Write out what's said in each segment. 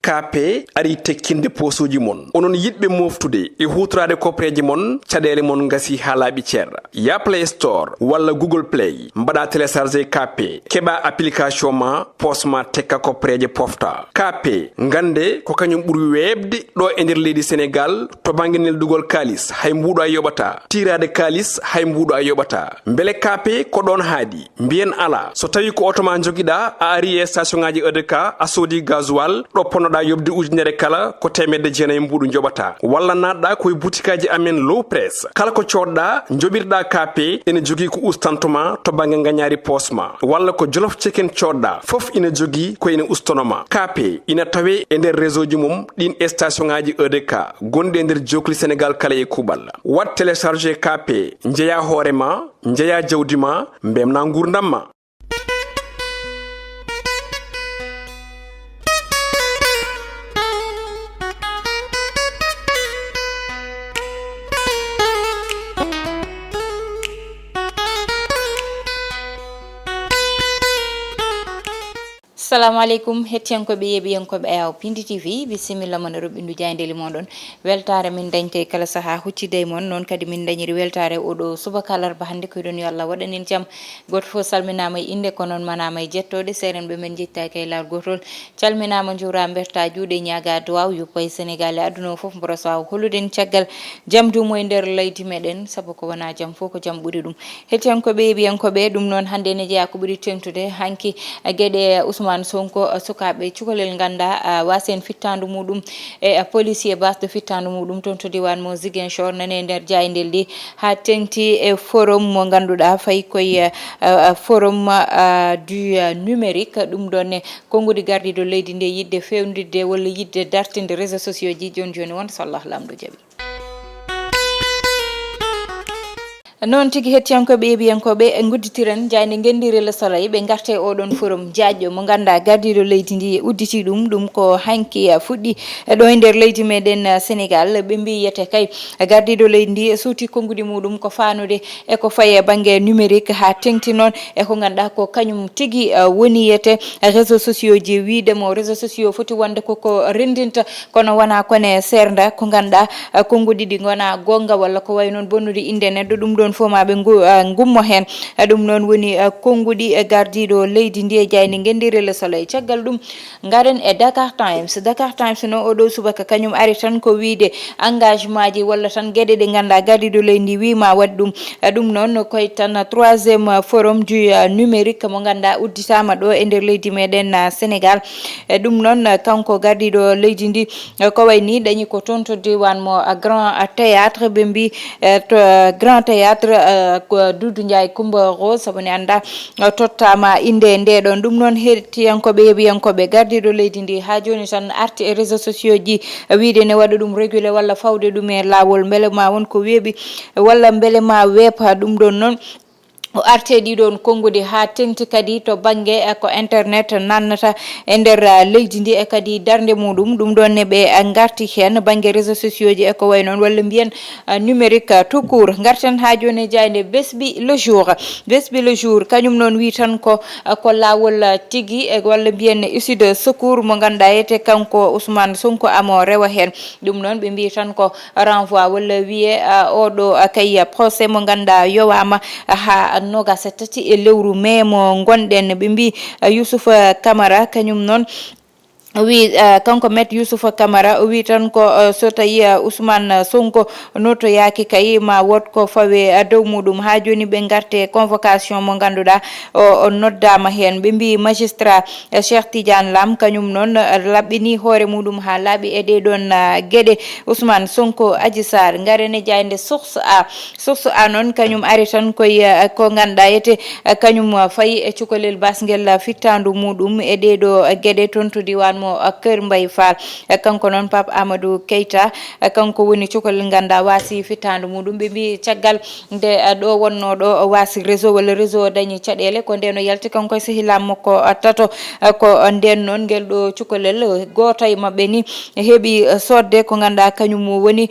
KP ari tekkinde posuji mon onon yidbe moftude e hutrade kopreji mon cadele mon ngasi halabi cerra ya Play Store walla Google Play mbada télécharger KP keba application ma posma tekka kopreje pofta KP ngande ko kanyum buri webde do e nder leydi Sénégal to banginel dugol kalis hay mbudo ay yobata tirade kalis hay mbudo ay yobata mbele KP ko don haadi mbien ala so tawi ko automa jogida a ari e station ngaji EDK a sodi gasoil do ponoda yobde ujunere kala ko temedde jeenay mbudu jobata walla nadda koy boutikaji amen low press kala ko codda jobirda KP ene jogi ko ustantuma to bangi nganyari posma walla ko jolof chicken codda fof ina jogi ko ina ustonoma KP ina tawe e nder réseau ji mum din station ngaji EDK gonde nder jokli Sénégal kala e kubal wat télécharger KP njeya horema njeya jawdima mbemna ngurdamma. Assalamu alaikum hettiyankoɓe yeɓiyankoɓe ayaw Piindi TV bisimilla mon roɓindu jayndeli moɗon weltare min dañte kala saaha huccide mon noon kadi min dañiri weltare oɗo subaka alarba hande koyɗon yo Allah waɗanin jaam goto fof salminama e inde ko noon manama e jettode serenɓe men jettaki e lawol gotol calminama jura berta juuɗe ñaga duwaw yuppa e Sénégal e aduna o foof mboros waw holluden caggal jaam dumo e nder leydi meɗen saabu ko wona jaam fof ko jaam ɓuuri ɗum hettiyankoɓe yeɓiyankoɓe ɗum noon hande ne jeeya ko ɓuuri tengtude hanki gueɗe Ousmane Sonko sukaɓe cukalel ganda wasen fittandu muɗum e policier base de fittandu muɗum toon to diwan mo Ziguinchor nane nder jaydel ɗi ha tengti e forum mo ganduɗa fayi koye forum du numérique ɗum ɗonne konngudi gardiɗo leydi nde yidde fewnidde walla yidde dartinde réseaux sociaux ji joni wonta so Allah lamɗo jaaɓi non tigi hettiyankoɓe yeɓiyankoɓe gudditiren jayde gendiri le soleil ɓe garte oɗon forum jaƴƴo mo ganda gardiɗo leydi ndi udditi ɗum ko hanki fuɗɗi ɗo e nder leydi meɗen Sénégal ɓe mbi yete kay gardiɗo leydi ndi suuti konngudi muɗum ko fanude e ko faye banggue numérique ha tengti noon e ko ganduɗa ko kañum tigui woni yete réseaux sociaux ji widemo réseaux sociaux foti wonde koko rendinta kono wona kone serda ko ganduɗa konngudi ɗi gona gonga walla ko way noon bonnude inde neɗɗo ɗum ɗon fof maɓe gummo hen ɗum noon woni konngudi gardiɗo leydi ndi e jayde gendiri le soleil caggal ɗum garen e Dakar Times no oɗo subaka kañum ari tan ko wiide engagement ji walla tan gueɗe ɗe ganda gardiɗo leydi ndi wima waɗi ɗum noon koye tan 3e forum du numérique mo ganda udditama ɗo e nder leydi meɗen Sénégal ɗum noon kanko gardiɗo leydi ndi ko wayni dañi ko toon to diwan mo grand théâtre ɓe mbi to grand théâtre ko Doudou Ndiaye Coumba Rose sabu ne anda tottama inde nde ɗon ɗum noon hettiyankoɓe yeɓiyankoɓe gardiɗo leydi ndi ha joni tan arti e réseaux sociaux ji wiide ne waɗa ɗum régulé walla fawde ɗum e lawol beele ma won ko weeɓi walla beele ma weepa ɗum ɗon noon o arte ɗiɗon konngudi ha tengti kadi to banggue ko internet nannata e nder leydi ndi e kadi darde muɗum ɗum ɗon ne ɓe garti hen banggue réseaux sociaux ji e ko way noon walla mbiyen numérique tout court garten ha joni jayde besbi le jour kañum noon wi tan ko lawol tigui e walla mbiyen issue de secours mo ganduɗa yete kanko Ousmane Sonko amo rewa hen ɗum noon ɓe mbi tan ko renvoi walla wiye oɗo kay procès mo ganduɗa yowama ha nogas tati e lewru mai mo gonɗen ɓe mbi Youssoufa Camara kañum noon wi kanko met Youssoufa Camara wi tan ko so tawi Ousmane Sonko noto yaki kay ma wot ko fawe dow muɗum ha joni ɓe garte convocation mo ganduɗa o noddama hen ɓe mbi magistrat Cheikh Tidiane Lam kañum noon laɓɓini hoore muɗum ha laaɓi e ɗeɗon gueɗe Ousmane Sonko Adji Sarr garene jayde source a noon kañum ari tan koye ko ganduɗa yete kañum fayi e cukalel basguel fittandu muɗum e ɗeɗo gueɗe toon to diwan mo Kër Mbaye Fall kanko noon Pape Amadou Keita kanko woni cukalel ganda wasi fittandu muɗum ɓe mbi caggal nde ɗo wonno ɗo wasi réseau walla réseau dañi caɗele ko ndeno yalti kanko sehilam makko tato ko nden noon guel ɗo cukalel goto e mabɓe ni heeɓi sodde ko ganda kañum woni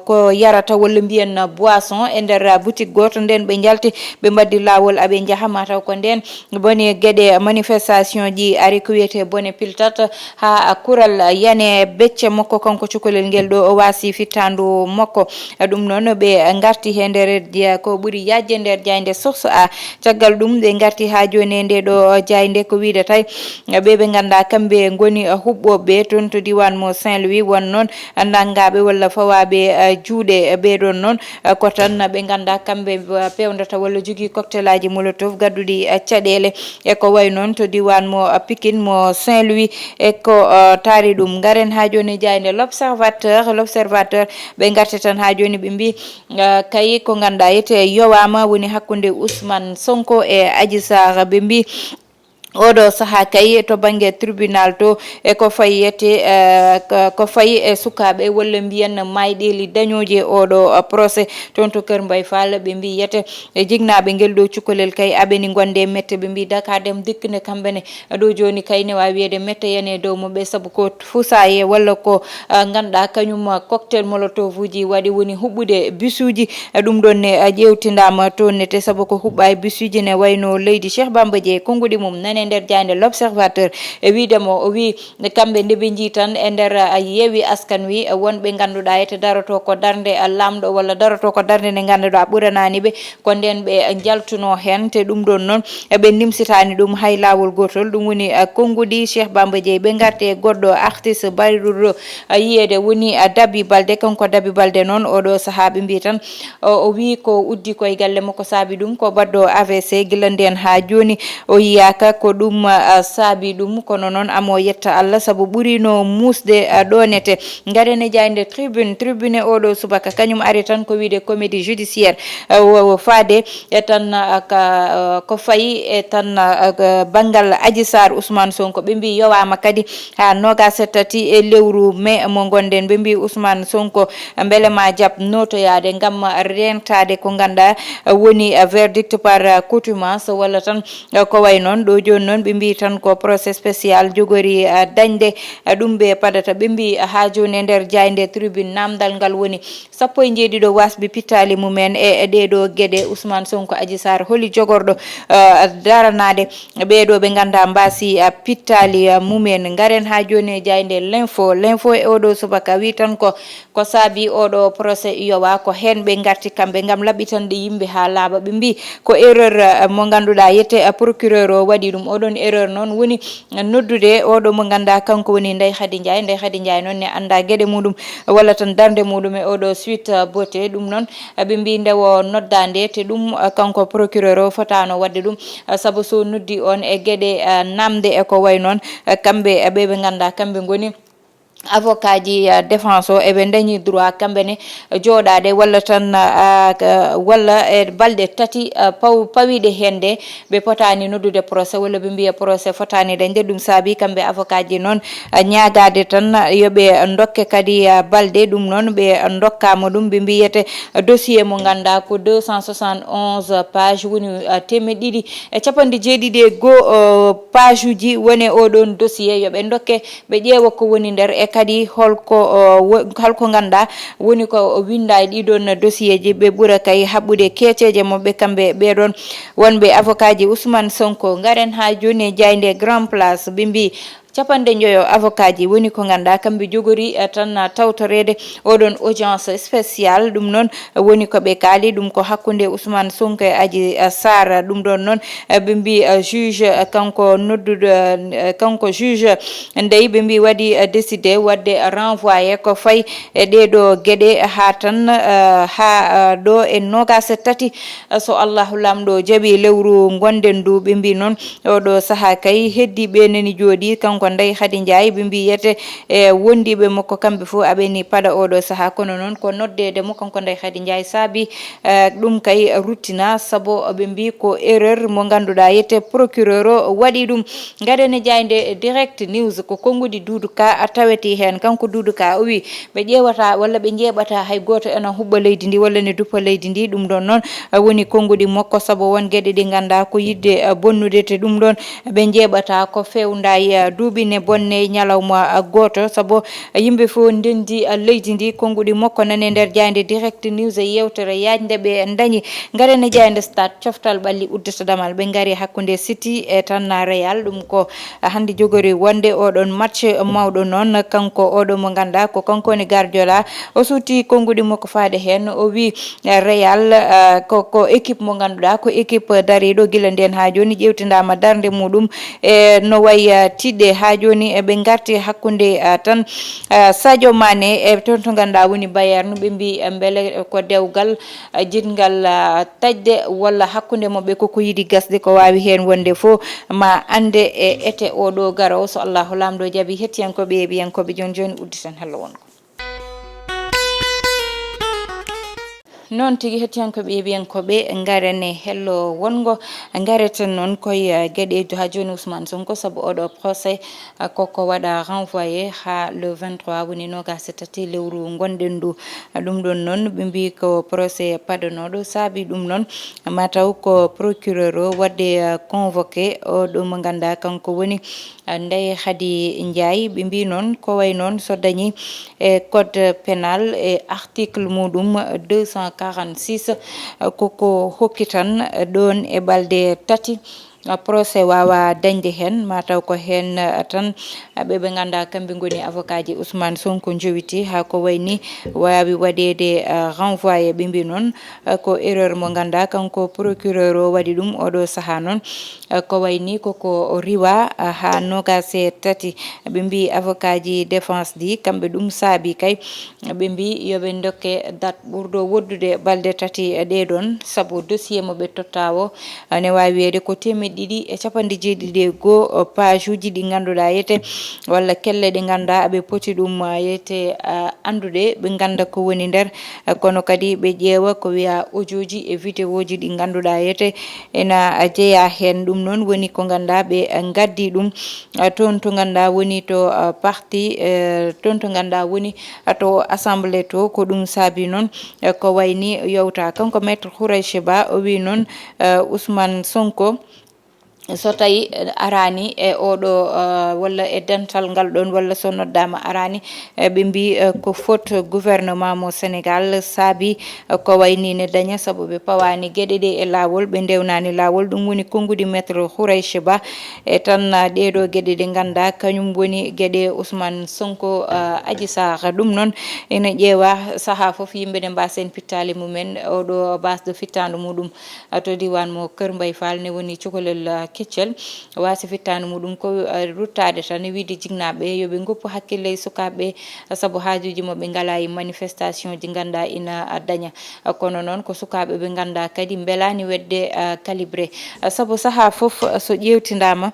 ko yarata walla mbiyen boisson e nder boutique goto nden ɓe jalti ɓe mbaddi lawol aɓe jaaha mataw ko nden boni gueɗe manifestation ji ari ko wiyete bone piltata ha kural yane becce makko kanko cukalel ngel ɗo o wasi fittandu makko ɗum noon ɓe garti he nder ko ɓuuri yajje nder jayde source a caggal ɗum ɓe garti ha joni nde ɗo jayde ko widata ɓe ganda kamɓe goni huɓɓoɓe toon to diwan mo Saint-Louis won noon nangaɓe walla fawaɓe juuɗe ɓeɗon noon ko tan ɓe ganda kamɓe pewdata walla jogui cocktail aji molotov gadduɗi caɗele e ko way noon to diwan mo Pikine mo Saint-Louis e ko taari ɗum garen ha joni jayde l'observateur ɓe garti tan ha joni ɓe mbi kay ko ganduɗa yete yowama woni hakkude Ousmane Sonko e Adji Sarr ɓe mbi oɗo saaha kay to banggue tribunal to e ko fayete ko fayi e sukaɓe walla mbiyen mayɗeli dañoje oɗo procès toon to Kër Mbaye Fall ɓe mbi yete jignaɓe ngel ɗo cukalel kay aɓeni gonde mette ɓe mbi dakadem dikkne kamɓene ɗo joni kay ne wawi wiyede mette yane dow mumɓe saabu ko fusaye walla ko ganduɗa kañum cocktail molotov uji waɗi woni huɓɓude bisuji ɗum ɗon ne ƴewtidama to nete saabu ko huɓɓa e bisuji ne wayno leydi Cheikh Bamba Dieye konngudi mum nane nder jayde l'observateur e widemo o wi kamɓe nde ɓe jii tan e nder yeewi askan wi wonɓe ganduɗa ete daroto ko darde lamɗo walla daroto ko darde nde ganduɗa ɓuranani ɓe ko nden ɓe jaltuno hen te ɗum ɗon noon ɓe nimsitani ɗum hay lawol gotol ɗum woni konngudi Cheikh Bamba Dieye ɓe garte goɗɗo artiste bayruɗo yiyede woni Daby Balde kanko Daby Balde noon oɗo saaha ɓe mbi tan o wi ko uddi koye galle makko saabi ɗum ko badɗo AVC guila nden ha joni o yiyaka ko ɗum saabi ɗum kono noon amo yetta Allah saabu ɓurino musde ɗonete garene jayde tribune oɗo subaka kañum ari tan ko wiide comédie judiciaire faade e tan ko fayi e tan banggal Adji Sarr Ousmane Sonko ɓe mbi yowama kadi ha 23 e lewru mai mo gonden ɓe mbi Ousmane Sonko beele ma jaab notoyade gam rentade ko ganduɗa woni verdict par contumace walla tan ko way noon ɗo joni noon ɓe mbi tan ko procès spécial jogori dañde ɗum ɓe padata ɓe mbi ha joni e nder jayde tribune namdal ngal woni 17 wasɓe pittali mumen e ɗeɗo gueɗe Ousmane Sonko Adji Sarr holi jogorɗo daranade ɓeɗo ɓe ganda mbasi pittali mumen garen ha joni jayde l'info e oɗo subaka wi tan ko saabi oɗo procès yowa ko hen ɓe garti kamɓe gam laɓɓitanɗe yimɓe ha laaɓa ɓe mbi ko erreur mo ganduɗa yette procureur o waɗi ɗum oɗon erreur noon woni noddude oɗo mo ganda kanko woni Ndeye Khady Ndiaye noon ne anda gueɗe muɗum walla tan darde muɗum e oɗo suite beauté ɗum noon ɓe mbi ndewo noddande te ɗum kanko procureur o fotano wadde ɗum saabu so noddi on e gueɗe namde e ko way noon kamɓe ɓe ganda kamɓe goni avocat ji défense o eɓe dañi droit kamɓene jooɗade walla tan walla e balɗe tati pawiɗe hende ɓe potani noddude procès walla ɓe mbiya procès fotani dañde ɗum saabi kamɓe avocat ji noon ñagade tan yoɓe dokke kadi balɗe ɗum noon ɓe dokkama ɗum ɓe mbiyete dossier mo ganda ko 271 page woni temeɗɗiɗi e capanɗe jeeɗiɗi e goho page uji woni oɗon dossier yoɓe dokke ɓe ƴeewa ko woni nder e kadi holko ganduɗa woni ko winda e ɗiɗon dossier ji ɓe ɓuura kay haɓɓude keeceje moɓe kamɓe ɓeɗon wonɓe avocat ji Ousmane Sonko garen ha joni jayde grand place ɓe mbi capanɗe joyo avocat ji woni ko ganduɗa kamɓe jogori tan tawtorede oɗon audience spécial ɗum noon woni koɓe kaali ɗum ko hakkude Ousmane Sonko e Adji Sarr ɗum ɗon noon ɓe mbi juge kanko juge ndey ɓe mbi waɗi décidé wadde renvoyé ko fayi e ɗeɗo gueɗe ha tan ha ɗo e 23 so Allahu lamɗo jaaɓi lewru gonden du ɓe mbi noon oɗo saaha kay heddi ɓe nani jooɗi kanko Ndeye Khady Ndiaye ɓe mbi yete e wondiɓe makko kamɓe fo aɓeni paɗa oɗo saaha kono noon ko noddede mo kanko Ndeye Khady Ndiaye saabi ɗum kay ruttina saabu ɓe mbi ko erreur mo ganduɗa yette procureur o waɗi ɗum gaɗene jayde direct news ko konngudi Doudou Ka taweti hen kanko Doudou Ka o wi ɓe ƴewata walla ɓe jeeɓata hay goto ena huɓɓa leydi ndi walla ne duppa leydi ndi ɗum ɗon noon woni konngudi makko saabu won gueɗe ɗi ganda ko yidde bonnude te ɗum ɗon ɓe jeeɓata ko fewda duuɓi hubine bonne nyalawma goto sabo yimbe fo ndendi leydi ndi konngudi makko nane nder jande direct news yewtere yajde be dañi garene jande stade coftal balli uddata damal be ngari hakkunde City e tan Real dum ko handi jogori wonde odon match mawdo non kanko odo mo ganda ko kanko ni Guardiola o suti konngudi makko faade hen o wi Real ko équipe mo ganduda ko équipe darido gila den ha joni ƴewtindama darde mudum e no way tidde ha joni e be garti hakkunde tan Sadio Mané e ton to ganda woni Bayern be mbi mbele ko dewgal jidgal tajde walla hakkunde mo be ko yidi gasde ko wawi hen wonde fo ma ande e ete odo garo so Allahu lamdo jabi hettiyankoɓe e biyankoɓe joni udditan hello wonko non tigi hettiyankoɓe biyankoɓe garane hello wongo gareten non koye gueɗejo ha joni Ousmane Sonko saabu oɗo procès koko waɗa renvoyé ha le 23 woni nogas tati lewru gonɗen ndu ɗum ɗon noon ɓe mbi ko procès padanoɗo saabi ɗum noon mataw ko procureur o wadde convoqué oɗo mo ganda kanko woni Ndeye Khady Ndiaye ɓe mbi noon ko way noon so dañi e code pénal e article muɗum 246 koko hokki tan ɗon e balɗe tati procès wawa dañde hen mataw ko hen tan ɓe ganda kamɓe goni avocat ji Ousmane Sonko jowiti ha ko wayni wawi waɗede renvoyé ɓe mbi noon ko erreur mo ganda kanko procureur o waɗi ɗum oɗo saaha noon ko wayni koko riwa ha nogase tati ɓe mbi avocat ji défense di kamɓe ɗum saabi kay ɓe mbi yoɓe dokke date ɓurɗo woddude balɗe tati ɗeɗon saabu dossier mo ɓe totta o ne wawi wiyede ko ɗiɗi e capanɗe jeeɗiɗi e goho page uji ɗi ganduɗa yete walla kelle ɗe ganduɗa ɓe poti ɗum yete andude ɓe ganda ko woni nder kono kadi ɓe ƴeewa ko wiya audio ji e vidéo ji ɗi ganduɗa yete ena jeeya hen ɗum noon woni ko ganda ɓe gaddi ɗum toon to ganda woni to parti toon to ganda woni to assemblée to ko ɗum saabi noon ko wayni yewta kanko maître Khoureychi Ba o wi noon Ousmane Sonko so tawi arani e oɗo walla e dental ngal ɗon walla so noddama arani ɓe mbi ko faute gouvernement mo Sénégal saabi ko wayni ne daña saabu ɓe pawani gueɗe ɗe e lawol ɓe ndewnani lawol ɗum woni konngudi maître Khoureychi Ba e tan ɗeɗo gueɗe ɗe ganda kañum woni gueɗe Ousmane Sonko Adji Sarr ɗum noon ene ƴeewa saaha foof yimɓe ne mbasen pittali mumen oɗo basde fittandu muɗum to diwan mo Kër Mbaye Fall ne woni cukalel keccel wasi fittanu muɗum ko ruttade tan wiide jignaɓe yoɓe goppu hakkille e sukaɓe saabu haajuji moɓe ngala e manifestation ji ganda ina daña kono noon ko sukaɓe ɓe ganda kadi belani wedde calibré saabu saaha foof so ƴewtidama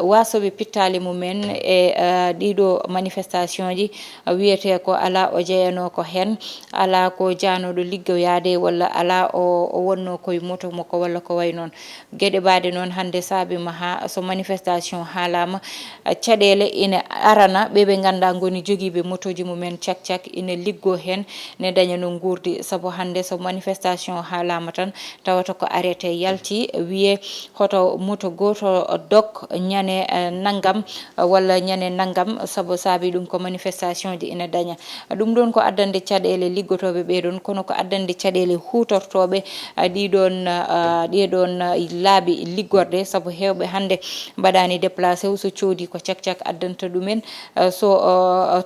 wasoɓe pittali mumen e ɗiɗo manifestation ji wiyete ko ala o jeeyano ko hen ala ko janoɗo liggoyade walla ala o wonno koye moto makko walla ko way noon gueɗe baɗe noon hande saabima ha so manifestation haalama caɗele ina arana ɓeɓe ganda goni joguiɓe motoji mumen cak ina liggo hen ne daña no gurdi saabu hande so manifestation haalama tan tawata ko arrêté yalti wiye hoto moto goto dok ñane naggam walla ñane naggam saabu saabi ɗum ko manifestation ji ina daña ɗum ɗon ko addande caɗele liggotoɓe ɓeɗon kono ko addande caɗele hutortoɓe ɗeɗon laabi liggorde saabu hewɓe hande mbaɗani déplacé so coodi ko cak addanta ɗumen so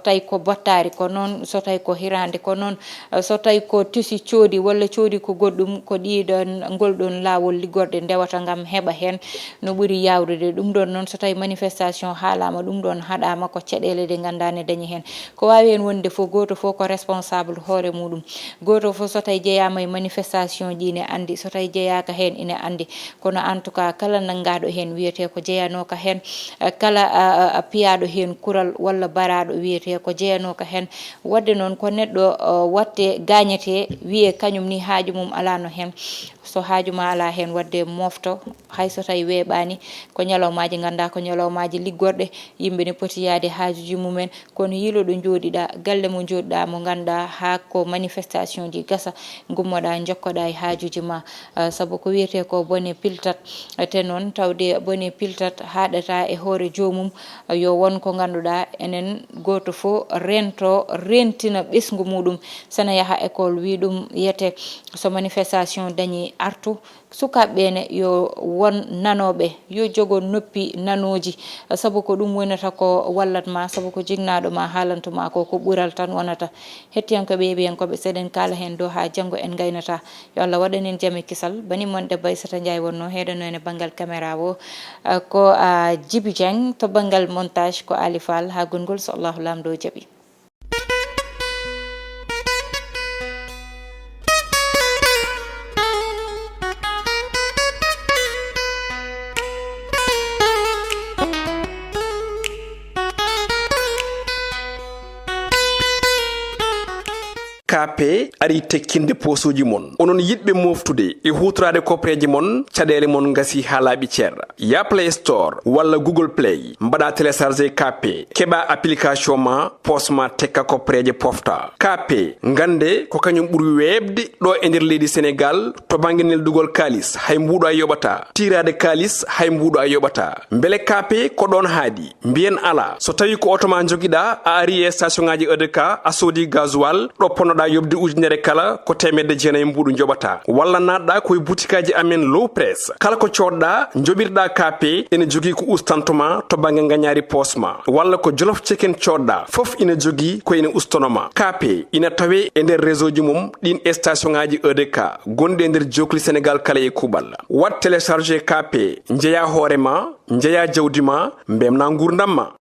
tawi ko bottari ko noon so tawi ko hirande ko noon so tawi ko tusi coodi walla coodi ko goɗɗum ko ɗiɗon ngolɗon lawol liggorde ndewata gam heɓa hen no ɓuuri yawrude ɗum ɗon noon so tawi manifestation haalama ɗum ɗon haɗama ko caɗele ɗe gandane dañi hen ko wawi hen wonde fo goto fo ko responsable hoore muɗum goto fo so tawi jeeyama e manifestation ji ne andi so tawi jeeyaka hen ine andi kono en tout cas kala naggaɗo hen wiyete ko jeeyanoka hen kala piyaɗo hen kural walla baraɗo wiyete ko jeeyanoka hen wadde noon ko neɗɗo watte gagnete wiye kañum ni haaju mum alano hen so haaju ma ala hen wadde mofto hayso tawi weeɓani ko ñalawmaji ganda ko ñalawmaji liggorɗe yimɓe ne poti yaade haajuji mumen kono yiiloɗo jooɗiɗa galle mo jooɗiɗa mo ganda ha ko manifestation ji gasa gummoɗa jokkoɗa e haajuji ma saabu ko wiyete ko bone piltat te noon noon tawde bone piltat haɗata e hoore jomum yo won ko ganduɗa enen goto fo rentina ɓesgu muɗum sana yaha école wi ɗum yete so manifestation dañi artu sukaɓeɓene yo won nanoɓe yo jogo noppi nanoji saabu ko ɗum wonata ko wallatma saabu ko jignaɗo ma haalantuma ko ɓuural tan wonata hettiyankoɓe yeɓiyankoɓe seɗen kala hen dow ha janggo en gaynata yo Allah waɗanen jaami kisal bani mon debbo Aissata Ndiaye wonno heɗano ene banggal caméra o ko Djiby Dieng to banggal montage ko Ali Fall ha gongol so Allahu lamdo jaaɓi. KP ari tekkinde posuji mon onon yidɓe moftude e hutorade kopreji mon caɗele mon gasi ha laaɓi ceerra ya Play Store walla Google Play mbaɗa téléchargé KP keɓa application ma posma tekka kopreje pofta KP gande ko kañum ɓuuri webde ɗo e nder leydi Sénégal to banggue neldugol kalis hay mbuɗo a yoɓata tirade kalis hay mbuɗo a yoɓata beele KP ko ɗon haadi mbiyen ala so tawi ko auto ma joguiɗa a ari e station ngaji EDK a soodi gasoil ɗo ponnoɗa yobde ujunere kala ko temedde jeenayi mbuɗu joɓata walla natɗa koye boutikaji amen low press kala ko coɗɗa joɓirɗa KP ene jogui ko ustantoma to banggue gagnari posma walla ko jolof chicken coɗɗa foof ina jogui ko ene ustonoma KP ina tawe e nder réseau ji mum ɗin station ngaji EDK gonɗi e nder jokli Sénégal kala e kuuɓal wat téléchargé KP jeeya hoorema jeeya jawdi ma mbemna gurdam ma.